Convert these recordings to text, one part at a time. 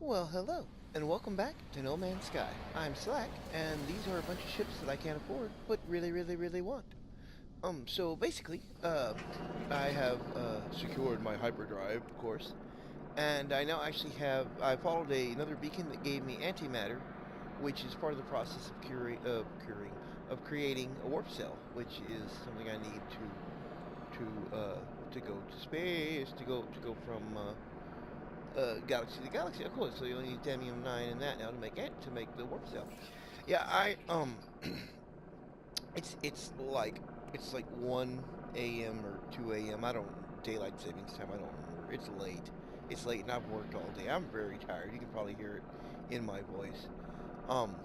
Well, hello, and welcome back to No Man's Sky. I'm Slack, and these are a bunch of ships that I can't afford, but really want. So basically, I have secured my hyperdrive, of course, and I now actually have. I followed another beacon that gave me antimatter, which is part of the process of creating a warp cell, which is something I need to go to space, to go from galaxy to galaxy. Of course, so you only need Demium 9 and that now to make the warp cell. Yeah, it's like 1 a.m. or 2 a.m. I don't daylight savings time. I don't remember. It's late. It's late, and I've worked all day. I'm very tired. You can probably hear it in my voice. Um,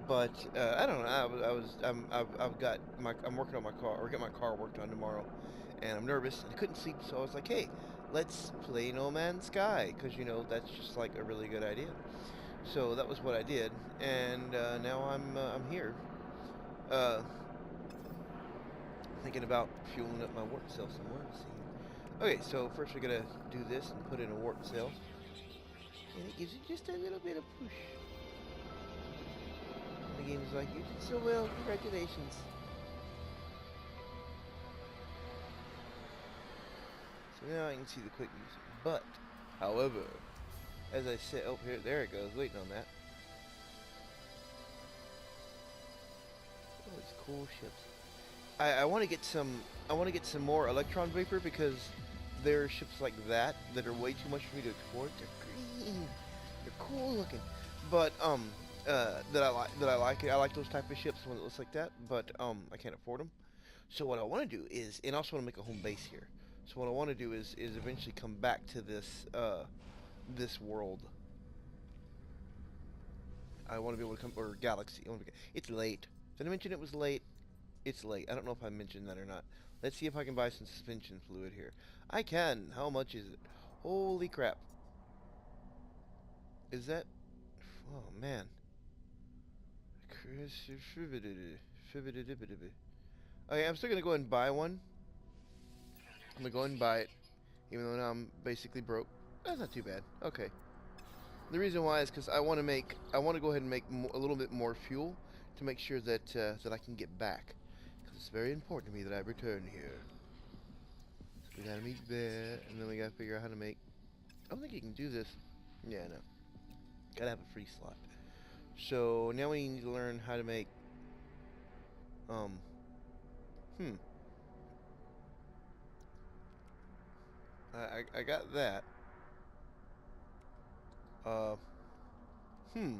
but I don't know. I'm working on my car, or get my car worked on tomorrow, and I'm nervous and I couldn't sleep, so I was like, hey, let's play No Man's Sky, because that's just like a really good idea. So that was what I did, and now I'm here, uh, thinking about fueling up my warp cell some more. Let's see. Okay, so first we're gonna do this and put in a warp cell, and it gives you just a little bit of push. And the game's like, you did so well, congratulations. So now I can see the quick music. But, however, as I said, oh here, there it goes, waiting on that. Oh, these cool ships. I want to get some more electron vapor, because there are ships like that are way too much for me to export. They're green. They're cool looking. But that I like those type of ships, the one that looks like that, but I can't afford them. So what I want to do is, and I also want to make a home base here. So what I want to do is eventually come back to this world. I want to be able to come, or galaxy. It's late. Did I mention it was late? It's late. I don't know if I mentioned that or not. Let's see if I can buy some suspension fluid here. I can. How much is it? Holy crap. Is that... Oh, man. Okay, I'm still going to go ahead and buy one. I'm going to go ahead and buy it, even though now I'm basically broke. That's not too bad. Okay. The reason why is because I want to go ahead and make a little bit more fuel to make sure that that I can get back. Because it's very important to me that I return here. So we gotta meet there, and then we gotta figure out how to make... I don't think you can do this. Yeah, no. Gotta have a free slot. So now we need to learn how to make... Um... Hmm. I got that. Uh... Hmm.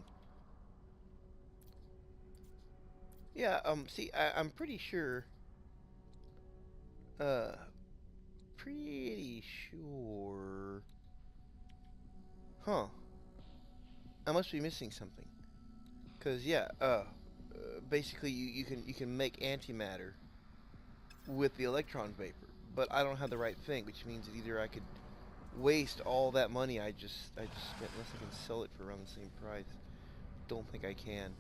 Yeah, see, I'm pretty sure... Uh... Pretty sure... Huh. I must be missing something. Cause yeah, basically you can make antimatter with the electron vapor, but I don't have the right thing, which means that either I could waste all that money I just spent, unless I can sell it for around the same price. Don't think I can,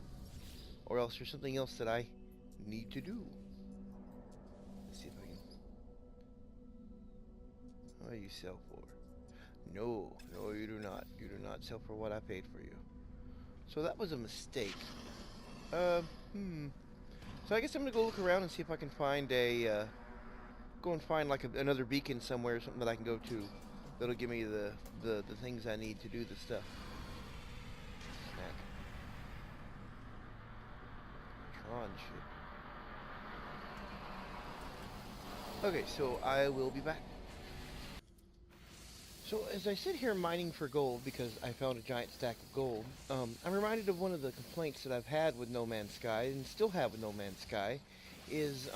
or else there's something else that I need to do. Let's see if I can. What do you sell for? No, no, you do not. You do not sell for what I paid for you. So that was a mistake. Hmm. So I guess I'm gonna go look around and see if I can find go and find like another beacon somewhere, or something that I can go to, that'll give me the things I need to do the stuff. Snack. Tron shit. Okay, so I will be back. So as I sit here mining for gold because I found a giant stack of gold, I'm reminded of one of the complaints that I've had with No Man's Sky, and still have with No Man's Sky, is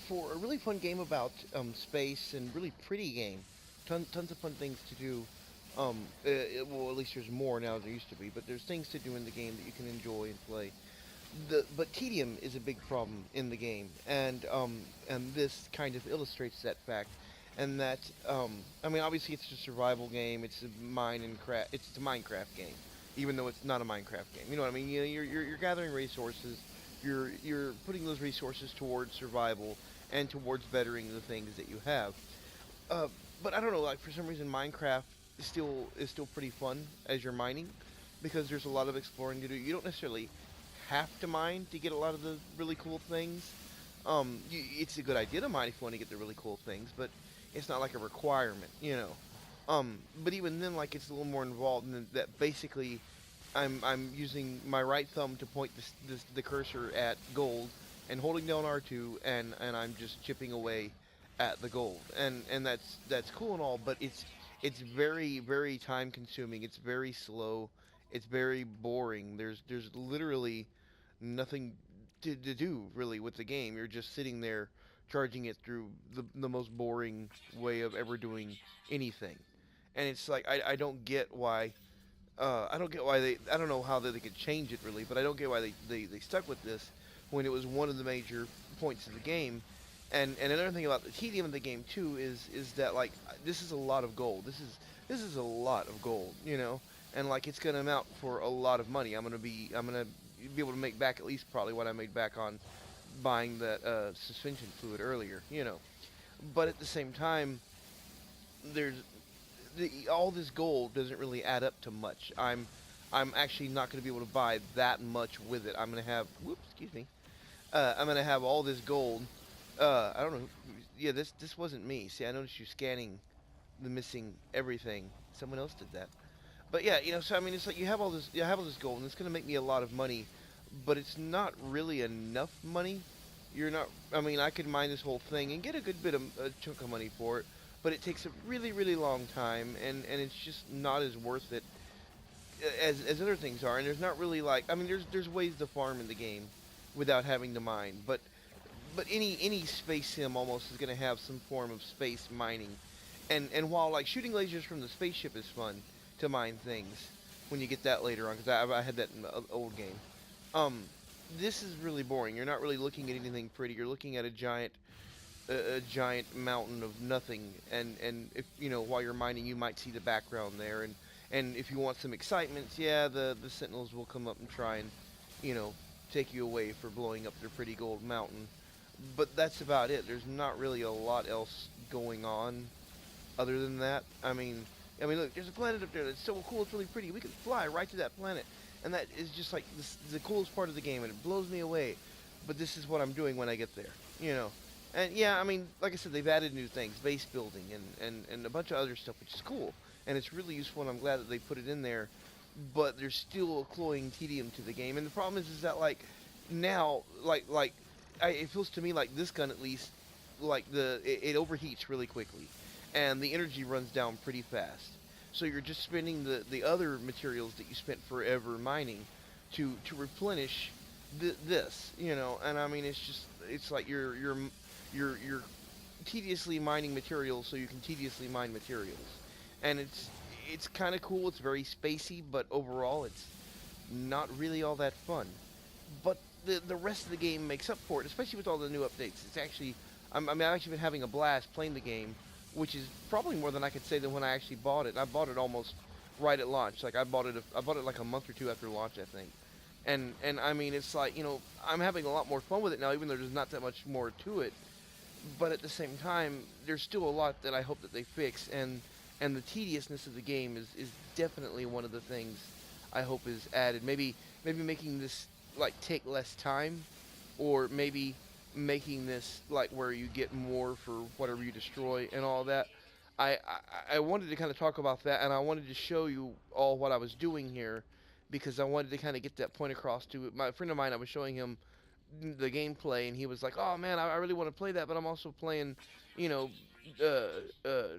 for a really fun game about space, and really pretty game, tons of fun things to do. Well, at least there's more now than there used to be, but there's things to do in the game that you can enjoy and play. But tedium is a big problem in the game, and this kind of illustrates that fact. And that, I mean, obviously it's a survival game. It's a It's a Minecraft game, even though it's not a Minecraft game. You know what I mean? You're gathering resources. You're putting those resources towards survival and towards bettering the things that you have. Uh, but I don't know. Like, for some reason, Minecraft still pretty fun as you're mining, because there's a lot of exploring to do. You don't necessarily have to mine to get a lot of the really cool things. It's a good idea to mine if you want to get the really cool things, but it's not like a requirement, you know. But even then, like, it's a little more involved in that. Basically, I'm using my right thumb to point the cursor at gold, and holding down R2, and I'm just chipping away at the gold, and that's cool and all, but it's very time consuming. It's very slow. It's very boring. There's literally nothing to do really with the game. You're just sitting there charging it through the most boring way of ever doing anything. And it's like I don't get why I don't get why I don't know how they could change it really, but I don't get why they stuck with this when it was one of the major points of the game. And another thing about the tedium of the game too is that, like, this is a lot of gold. This is a lot of gold, you know, and like it's gonna amount for a lot of money. I'm gonna be able to make back at least probably what I made back on buying that suspension fluid earlier, you know. But at the same time, there's all this gold doesn't really add up to much. I'm actually not going to be able to buy that much with it. I'm going to have, whoops, excuse me. I'm going to have all this gold. I don't know. Yeah, this wasn't me. See, I noticed you scanning the missing everything. Someone else did that. But yeah, you know, so I mean, it's like you have all this gold, and it's going to make me a lot of money, but it's not really enough money. You're not. I mean, I could mine this whole thing and get a good bit of a chunk of money for it, but it takes a really long time, and it's just not as worth it as other things are. And there's not really, like, I mean, there's ways to farm in the game without having to mine, but any space sim almost is going to have some form of space mining. And while, like, shooting lasers from the spaceship is fun to mine things when you get that later on, because I had that in the old game. Um, this is really boring. You're not really looking at anything pretty. You're looking at a giant mountain of nothing, and if you know, while you're mining, you might see the background there, and if you want some excitement, yeah, the sentinels will come up and try and, you know, take you away for blowing up their pretty gold mountain. But that's about it. There's not really a lot else going on other than that. I mean, look, there's a planet up there that's so cool. It's really pretty. We can fly right to that planet, and that is just like the coolest part of the game, and it blows me away. But this is what I'm doing when I get there, you know. And yeah, I mean, like I said, they've added new things, base building, and a bunch of other stuff, which is cool, and it's really useful. And I'm glad that they put it in there. But there's still a cloying tedium to the game, and the problem is that, like, now, it feels to me like this gun at least, like it overheats really quickly, and the energy runs down pretty fast. So you're just spending the other materials that you spent forever mining to replenish this, you know. And I mean, it's like you're tediously mining materials so you can tediously mine materials, and it's kind of cool. It's very spacey, but overall, it's not really all that fun. But the rest of the game makes up for it, especially with all the new updates. It's actually, I've actually been having a blast playing the game, which is probably more than I could say than when I actually bought it. I bought it almost right at launch. Like, I bought it like a month or two after launch, I think. And I mean, it's like, you know, I'm having a lot more fun with it now, even though there's not that much more to it. But at the same time, there's still a lot that I hope that they fix, and the tediousness of the game is definitely one of the things I hope is added. Maybe making this, like, take less time, or maybe making this like where you get more for whatever you destroy and all that. I wanted to kind of talk about that, and I wanted to show you all what I was doing here, because I wanted to kind of get that point across to my friend of mine. I was showing him the gameplay, and he was like, "Oh man, I really want to play that, but I'm also playing, you know,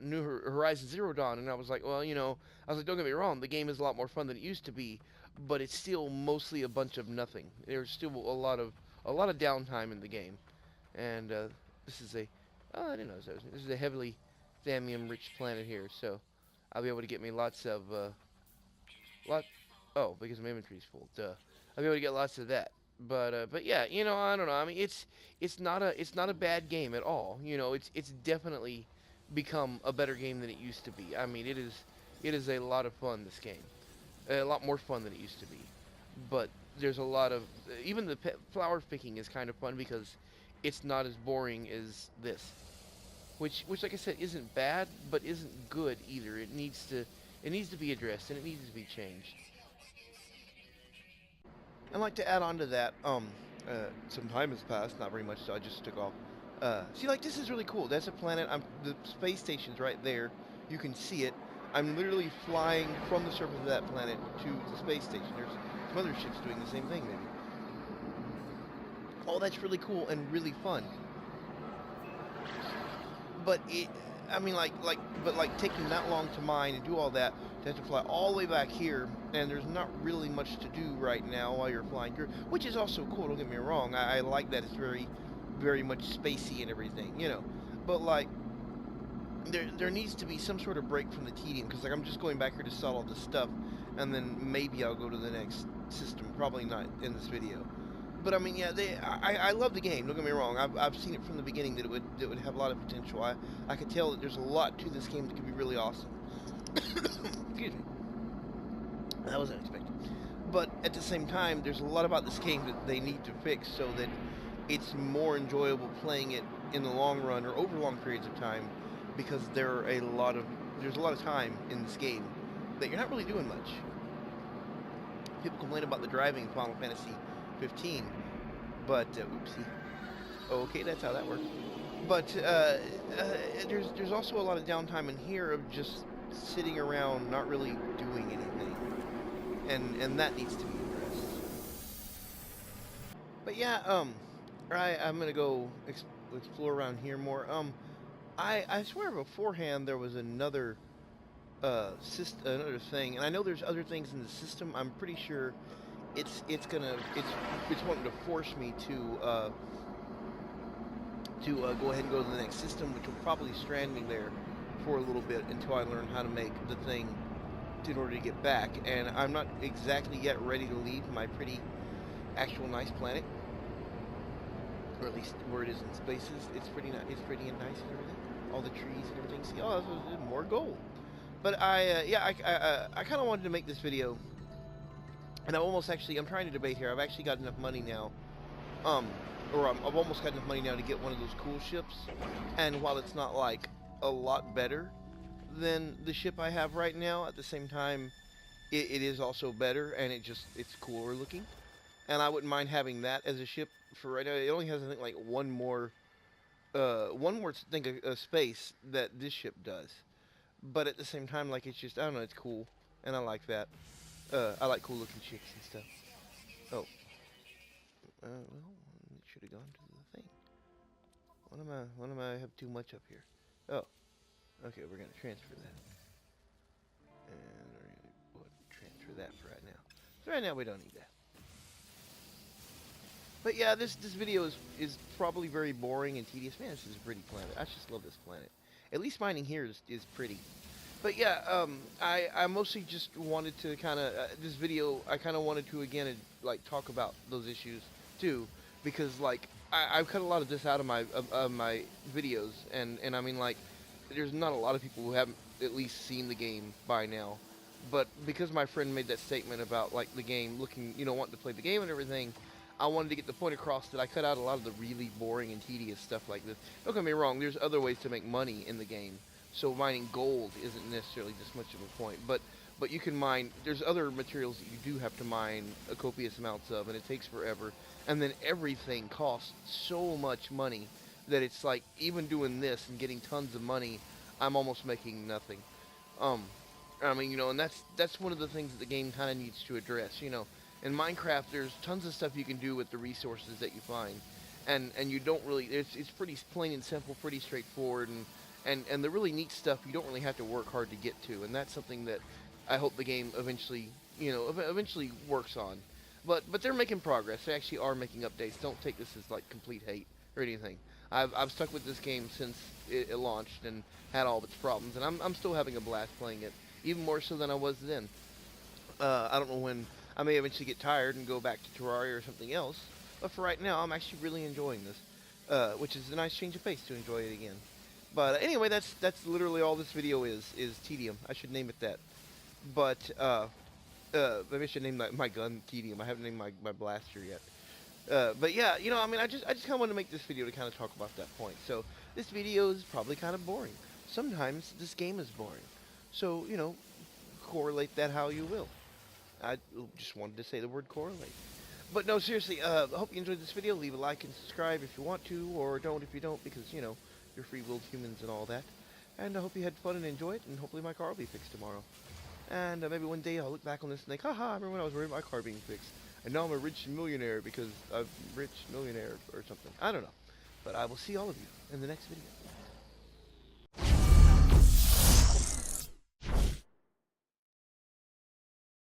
New Horizon Zero Dawn." And I was like, "Well, you know," I was like, "Don't get me wrong, the game is a lot more fun than it used to be, but it's still mostly a bunch of nothing. There's still a lot of downtime in the game." And this is a oh, I didn't know this is a heavily thallium-rich planet here, so I'll be able to get me lots of lot. Oh, because my inventory's full. Duh. I'll be able to get lots of that. But yeah, you know, I don't know. I mean, it's not a bad game at all. You know, it's definitely become a better game than it used to be. I mean, it is a lot of fun, this game, a lot more fun than it used to be. But there's a lot of, even the flower picking is kind of fun because it's not as boring as this, which like I said, isn't bad, but isn't good either. It needs to be addressed and it needs to be changed. I'd like to add on to that. Some time has passed, not very much, so I just took off. See, like this is really cool. That's a planet. The space station's right there. You can see it. I'm literally flying from the surface of that planet to the space station. There's some other ships doing the same thing, maybe. Oh, that's really cool and really fun. But I mean, but like taking that long to mine and do all that, to have to fly all the way back here, and there's not really much to do right now while you're flying through, which is also cool. Don't get me wrong. I like that it's very much spacey and everything, you know. But like, there needs to be some sort of break from the tedium, because like I'm just going back here to sell all this stuff, and then maybe I'll go to the next system. Probably not in this video. But I mean, yeah, I love the game. Don't get me wrong. I've seen it from the beginning that it would have a lot of potential. I could tell that there's a lot to this game that could be really awesome. Excuse me. That was unexpected. But at the same time, there's a lot about this game that they need to fix so that it's more enjoyable playing it in the long run or over long periods of time, because there's a lot of time in this game that you're not really doing much. People complain about the driving in Final Fantasy 15, but oopsie. Okay, that's how that works. But there's also a lot of downtime in here of just sitting around, not really doing anything, and that needs to be addressed. But yeah, I'm gonna go explore around here more. I swear beforehand there was another another thing, and I know there's other things in the system. I'm pretty sure it's wanting to force me to go ahead and go to the next system, which will probably strand me there for a little bit until I learn how to make the thing in order to get back. And I'm not exactly yet ready to leave my pretty, actual nice planet, or at least where it is in spaces. It's pretty nice. It's pretty and nice and everything. All the trees and everything. See, oh, this is more gold. But I kind of wanted to make this video, and I'm trying to debate here. I've actually got enough money now, I've almost got enough money now to get one of those cool ships. And while it's not like a lot better than the ship I have right now, at the same time, it is also better, and it's cooler looking. And I wouldn't mind having that as a ship for right now. It only has, I think, like one more thing of space that this ship does. But at the same time, like, it's just, I don't know, it's cool, and I like that. I like cool looking ships and stuff. Oh, well, it should have gone to the thing. What am I have too much up here? Oh, okay, we're gonna transfer that. And we'll transfer that for right now. So right now we don't need that. But yeah, this video is probably very boring and tedious. Man, this is a pretty planet. I just love this planet. At least mining here is pretty. But yeah, I mostly just wanted to kind of this video. I kind of wanted to again like talk about those issues too, because like I've cut a lot of this out of my videos, and I mean, like, there's not a lot of people who haven't at least seen the game by now. But because my friend made that statement about like the game looking, wanting to play the game and everything, I wanted to get the point across that I cut out a lot of the really boring and tedious stuff like this. Don't get me wrong, there's other ways to make money in the game. So mining gold isn't necessarily just much of a point, but you can mine. There's other materials that you do have to mine a copious amounts of, and it takes forever. And then everything costs so much money that it's like, even doing this and getting tons of money, I'm almost making nothing. I mean, and that's one of the things that the game kind of needs to address. In Minecraft, there's tons of stuff you can do with the resources that you find, and you don't really. It's pretty plain and simple, pretty straightforward, and the really neat stuff you don't really have to work hard to get to, and that's something that I hope the game eventually works on. But they're making progress. They actually are making updates. Don't take this as like complete hate or anything. I've stuck with this game since it launched and had all of its problems, and I'm still having a blast playing it, even more so than I was then. I don't know when I may eventually get tired and go back to Terraria or something else, but for right now, I'm actually really enjoying this, which is a nice change of pace to enjoy it again. But anyway, that's literally all this video is tedium. I should name it that. But maybe I should name my gun tedium. I haven't named my blaster yet. But yeah, I mean, I just kind of want to make this video to kind of talk about that point. So this video is probably kind of boring. Sometimes this game is boring. So correlate that how you will. I just wanted to say the word correlate. But no, seriously, I hope you enjoyed this video. Leave a like and subscribe if you want to, or don't if you don't, because, you know, you're free-willed humans and all that. And I hope you had fun and enjoy it, and hopefully my car will be fixed tomorrow. And maybe one day I'll look back on this and think, haha, I remember when I was worried about my car being fixed. And now I'm a rich millionaire because I'm rich millionaire or something. I don't know. But I will see all of you in the next video.